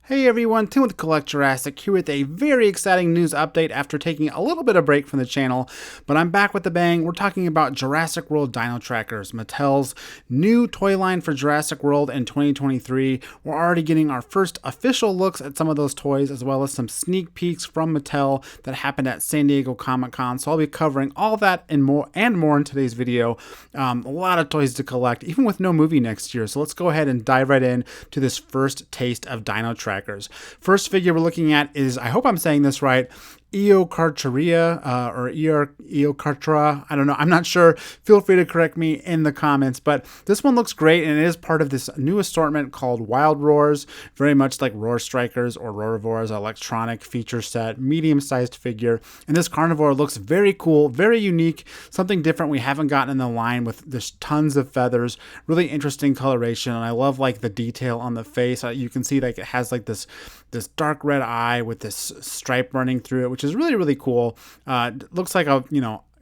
Hey everyone, Tim with Collect Jurassic here with a very exciting news update after taking a little bit of break from the channel, but I'm back with a bang. We're talking about Jurassic World Dino Trackers, Mattel's new toy line for Jurassic World in 2023. We're already getting our first official looks at some of those toys, as well as some sneak peeks from Mattel that happened at San Diego Comic-Con. So I'll be covering all that and more in today's video. A lot of toys to collect, even with no movie next year. So let's go ahead and dive right in to this first taste of Dino Trackers. First figure we're looking at is, I hope I'm saying this right, Eocarcharia or Eocarcharia. I don't know. I'm not sure. Feel free to correct me in the comments. But this one looks great, and it is part of this new assortment called Wild Roars. Very much like Roar Strikers or Roarivores, electronic feature set, medium-sized figure. And this carnivore looks very cool, very unique, something different we haven't gotten in the line with this tons of feathers, really interesting coloration. And I love like the detail on the face. You can see like it has like this dark red eye with this stripe running through it, which is really, really cool. Looks like a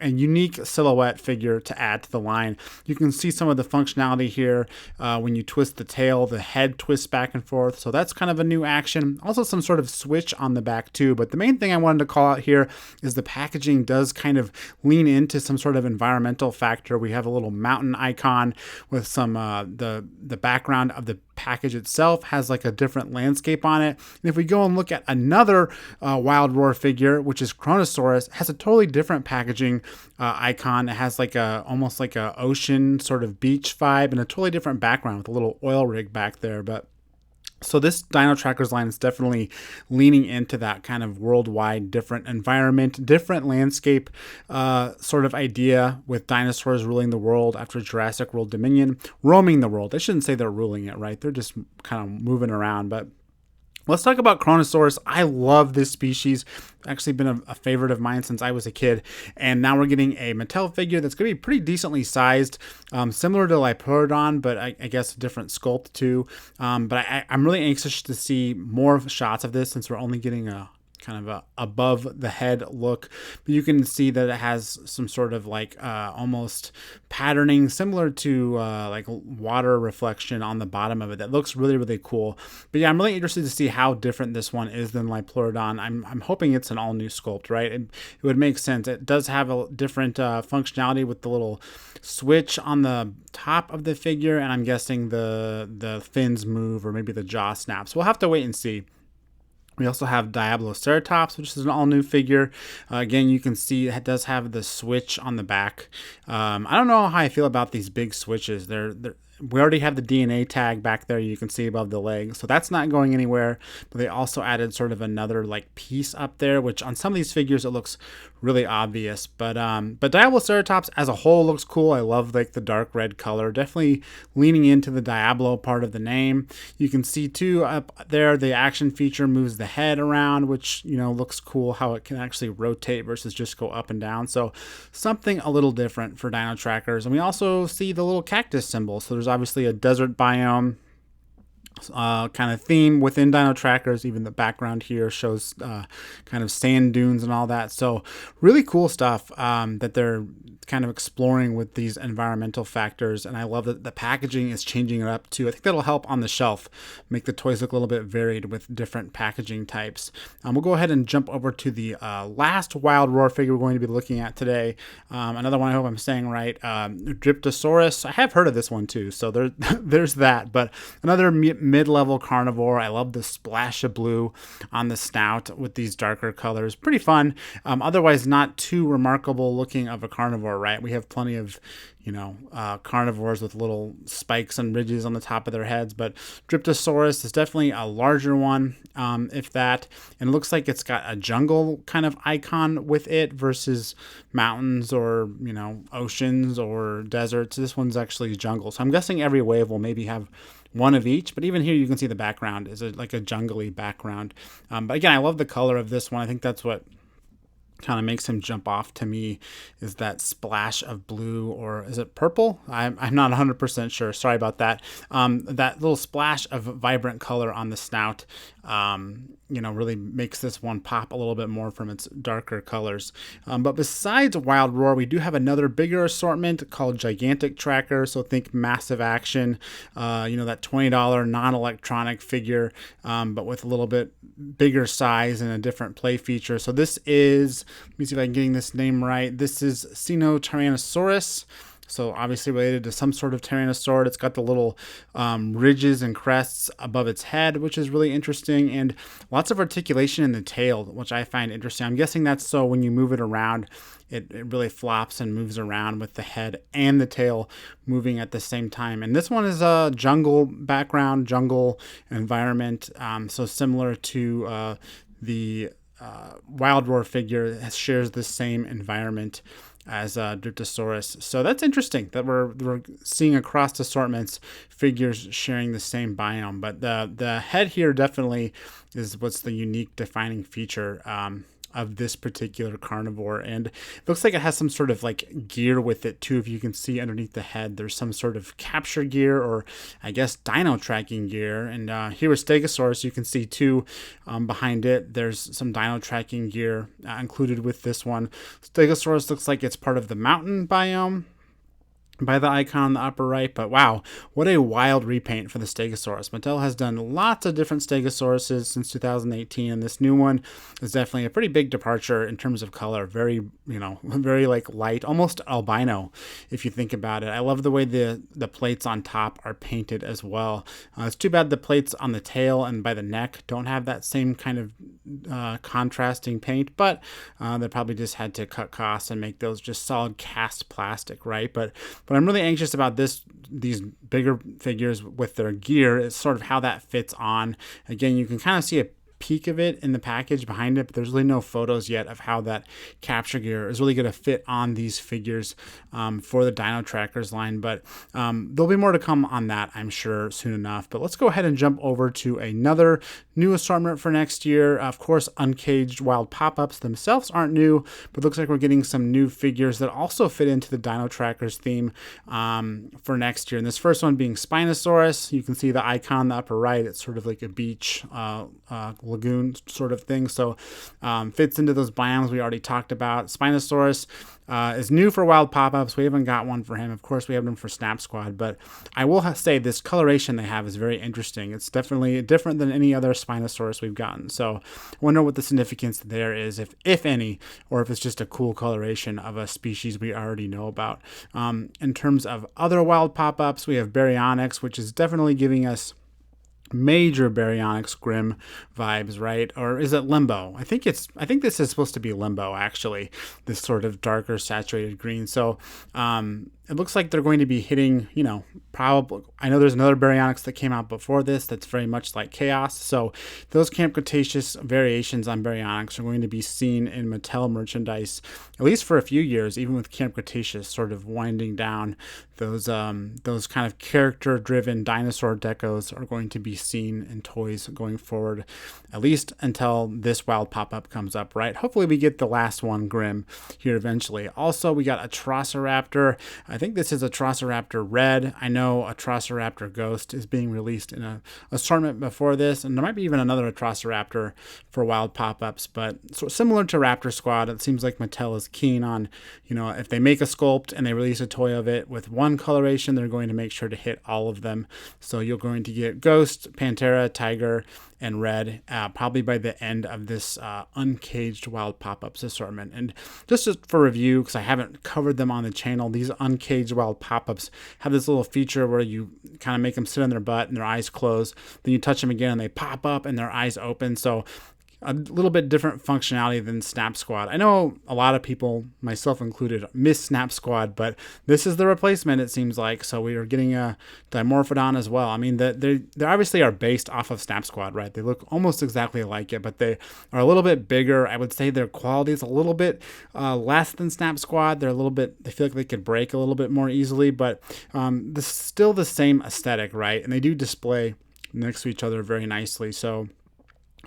unique silhouette figure to add to the line. You can see some of the functionality here. When you twist the tail, the head twists back and forth. So that's kind of a new action. Also some sort of switch on the back too. But the main thing I wanted to call out here is the packaging does kind of lean into some sort of environmental factor. We have a little mountain icon with some, the background of the package itself has like a different landscape on it. And if we go and look at another Wild Roar figure, which is Kronosaurus, has a totally different packaging icon. It has like almost like a ocean sort of beach vibe and a totally different background with a little oil rig back there. So this Dino Trackers line is definitely leaning into that kind of worldwide different environment, different landscape sort of idea, with dinosaurs ruling the world after Jurassic World Dominion, roaming the world. I shouldn't say they're ruling it, right? They're just kind of moving around. But let's talk about Kronosaurus. I love this species. Actually been a favorite of mine since I was a kid. And now we're getting a Mattel figure that's going to be pretty decently sized, similar to Diplodocus, but I guess a different sculpt too. But I'm really anxious to see more shots of this, since we're only getting a kind of a above the head look. But you can see that it has some sort of like almost patterning similar to like water reflection on the bottom of it that looks really, really cool. But yeah, I'm really interested to see how different this one is than Diplodocus. I'm hoping it's an all new sculpt, right? It would make sense. It does have a different functionality with the little switch on the top of the figure, and I'm guessing the fins move, or maybe the jaw snaps. We'll have to wait and see. We also have Diabloceratops, which is an all-new figure. Again, you can see it does have the switch on the back. I don't know how I feel about these big switches. We already have the DNA tag back there, you can see above the leg, so that's not going anywhere. But they also added sort of another like piece up there, which on some of these figures it looks really obvious. But Diabloceratops as a whole looks cool. I love like the dark red color, definitely leaning into the Diablo part of the name. You can see too up there the action feature moves the head around, which looks cool, how it can actually rotate versus just go up and down. So something a little different for Dino Trackers. And we also see the little cactus symbol. So there's obviously a desert biome kind of theme within Dino Trackers. Even the background here shows kind of sand dunes and all that. So really cool stuff that they're kind of exploring with these environmental factors. And I love that the packaging is changing it up too. I think that'll help on the shelf, make the toys look a little bit varied with different packaging types. We'll go ahead and jump over to the last Wild Roar figure we're going to be looking at today. Another one, I hope I'm saying right, Driptasaurus. I have heard of this one too, so there's that. But another mid-level carnivore. I love the splash of blue on the snout with these darker colors. Pretty fun. Otherwise not too remarkable looking of a carnivore, right? We have plenty of carnivores with little spikes and ridges on the top of their heads, but Driptasaurus is definitely a larger one, if that, and it looks like it's got a jungle kind of icon with it versus mountains or oceans or deserts. This one's actually jungle, so I'm guessing every wave will maybe have one of each, but even here you can see the background is like a jungly background. But again, I love the color of this one. I think that's what kind of makes him jump off to me, is that splash of blue, or is it purple? I'm not 100% sure. Sorry about that. That little splash of vibrant color on the snout. really makes this one pop a little bit more from its darker colors. But besides Wild Roar, we do have another bigger assortment called Gigantic Tracker. So think massive action, that $20 non-electronic figure, but with a little bit bigger size and a different play feature. So this is, let me see if I'm getting this name right. This is Sinotyrannus. So obviously related to some sort of tyrannosaur. It's got the little ridges and crests above its head, which is really interesting, and lots of articulation in the tail, which I find interesting. I'm guessing that's so when you move it around, it really flops and moves around with the head and the tail moving at the same time. And this one is a jungle background, jungle environment, so similar to the Wild Roar figure. It shares the same environment as Driptasaurus. So that's interesting that we're seeing across assortments figures sharing the same biome. But the head here definitely is what's the unique defining feature of this particular carnivore, and it looks like it has some sort of like gear with it too. If you can see underneath the head, there's some sort of capture gear, or I guess dino tracking gear. And here with Stegosaurus, you can see too, behind it, there's some dino tracking gear included with this one. Stegosaurus looks like it's part of the mountain biome by the icon on the upper right, but wow, what a wild repaint for the Stegosaurus. Mattel has done lots of different Stegosauruses since 2018, and this new one is definitely a pretty big departure in terms of color. Very, very like light, almost albino if you think about it. I love the way the plates on top are painted as well. It's too bad the plates on the tail and by the neck don't have that same kind of contrasting paint, but they probably just had to cut costs and make those just solid cast plastic, right? But I'm really anxious about these bigger figures with their gear. It's sort of how that fits on. Again, you can kind of see a peek of it in the package behind it, but there's really no photos yet of how that capture gear is really going to fit on these figures for the Dino Trackers line. But there'll be more to come on that, I'm sure, soon enough. But let's go ahead and jump over to another new assortment for next year. Of course, Uncaged Wild Pop Ups themselves aren't new, but looks like we're getting some new figures that also fit into the Dino Trackers theme for next year. And this first one being Spinosaurus. You can see the icon on the upper right. It's sort of like a beach lagoon sort of thing, so fits into those biomes we already talked about. Spinosaurus is new for Wild Pop-Ups. We haven't got one for him. Of course, we have them for Snap Squad, but I will say this coloration they have is very interesting. It's definitely different than any other Spinosaurus we've gotten, so I wonder what the significance there is, if any, or if it's just a cool coloration of a species we already know about. In terms of other Wild Pop-Ups, we have Baryonyx, which is definitely giving us major Baryonyx Grim vibes, right? Or is it Limbo? I think this is supposed to be Limbo, actually, this sort of darker saturated green. So it looks like they're going to be hitting, probably, I know there's another Baryonyx that came out before this that's very much like Chaos. So those Camp Cretaceous variations on Baryonyx are going to be seen in Mattel merchandise, at least for a few years, even with Camp Cretaceous sort of winding down. Those kind of character-driven dinosaur decos are going to be seen in toys going forward, at least until this Wild Pop-Up comes up, right? Hopefully we get the last one Grim here eventually. Also, we got Atrociraptor. I think this is Atrociraptor Red. I know Atrociraptor Ghost is being released in an assortment before this, and there might be even another Atrociraptor for Wild Pop-Ups, but so similar to Raptor Squad, it seems like Mattel is keen on, if they make a sculpt and they release a toy of it with one coloration, they're going to make sure to hit all of them. So you're going to get Ghost, Pantera, Tiger, and Red probably by the end of this Uncaged Wild Pop-Ups assortment. And just for review, because I haven't covered them on the channel, these Uncaged Wild Pop-Ups have this little feature where you kind of make them sit on their butt and their eyes close, then you touch them again and they pop up and their eyes open. So a little bit different functionality than Snap Squad. I know a lot of people, myself included, miss Snap Squad, but this is the replacement, it seems like. So we are getting a Dimorphodon as well. I mean, they obviously are based off of Snap Squad, right? They look almost exactly like it, but they are a little bit bigger. I would say their quality is a little bit less than Snap Squad. They feel like they could break a little bit more easily, but this is still the same aesthetic, right? And they do display next to each other very nicely. So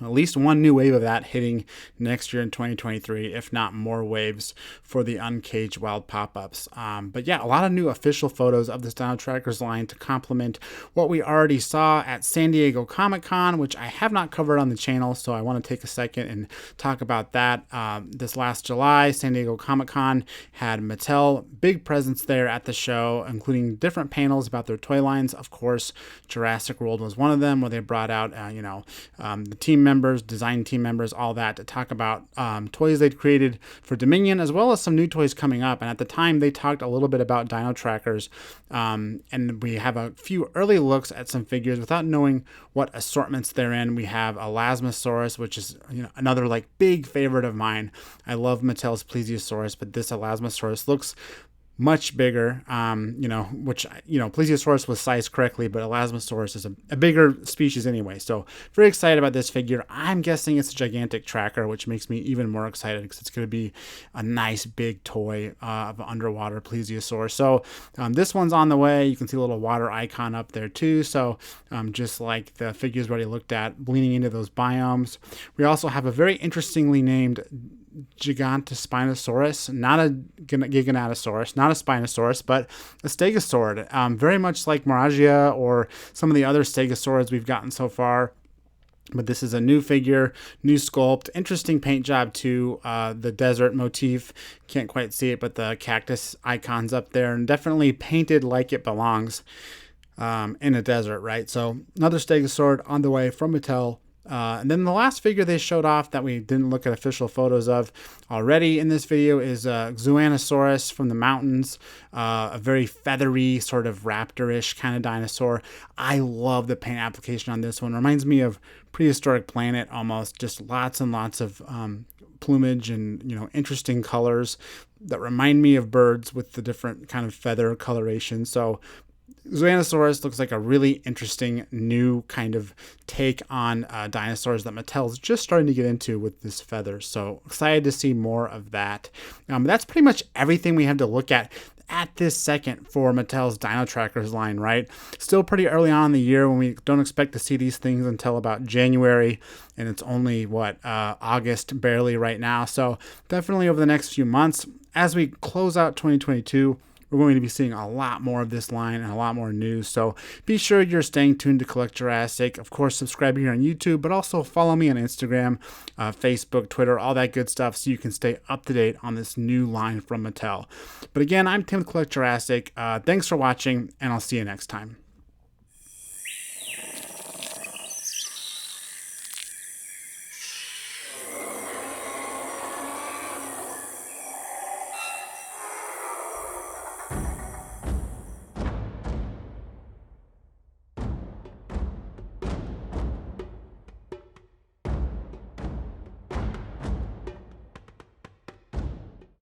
at least one new wave of that hitting next year in 2023, if not more waves for the Uncaged Wild Pop Ups. But yeah, a lot of new official photos of this Dino Trackers line to complement what we already saw at San Diego Comic-Con, which I have not covered on the channel, so I want to take a second and talk about that. This last July, San Diego Comic-Con had Mattel, big presence there at the show, including different panels about their toy lines. Of course, Jurassic World was one of them, where they brought out, the team members, design team members, all that to talk about toys they'd created for Dominion, as well as some new toys coming up. And at the time, they talked a little bit about Dino Trackers, and we have a few early looks at some figures without knowing what assortments they're in. We have Elasmosaurus, which is another like big favorite of mine. I love Mattel's Plesiosaurus, but this Elasmosaurus looks much bigger, which, Plesiosaurus was sized correctly, but Elasmosaurus is a bigger species anyway. So very excited about this figure. I'm guessing it's a gigantic tracker, which makes me even more excited because it's going to be a nice big toy of an underwater Plesiosaur. So this one's on the way. You can see a little water icon up there too. So just like the figures we already looked at, bleeding into those biomes. We also have a very interestingly named Spinosaurus, not a Giganotosaurus, not a Spinosaurus, but a Stegosaurus, very much like Miragia or some of the other Stegosaurs we've gotten so far. But this is a new figure, new sculpt, interesting paint job too. The desert motif, can't quite see it, but the cactus icons up there, and definitely painted like it belongs in a desert, right? So another Stegosaurus on the way from Mattel. And then the last figure they showed off that we didn't look at official photos of already in this video is Zoanosaurus from the mountains, a very feathery sort of raptor-ish kind of dinosaur. I love the paint application on this one. Reminds me of Prehistoric Planet almost, just lots and lots of plumage and interesting colors that remind me of birds with the different kind of feather coloration. So Zoanosaurus looks like a really interesting new kind of take on dinosaurs that Mattel's just starting to get into with this feather. So excited to see more of that. That's pretty much everything we have to look at this second for Mattel's Dino Trackers line, right? Still pretty early on in the year when we don't expect to see these things until about January, and it's only August barely right now. So definitely over the next few months, as we close out 2022, we're going to be seeing a lot more of this line and a lot more news. So be sure you're staying tuned to Collect Jurassic. Of course, subscribe here on YouTube, but also follow me on Instagram, Facebook, Twitter, all that good stuff, so you can stay up to date on this new line from Mattel. But again, I'm Tim with Collect Jurassic. Thanks for watching, and I'll see you next time.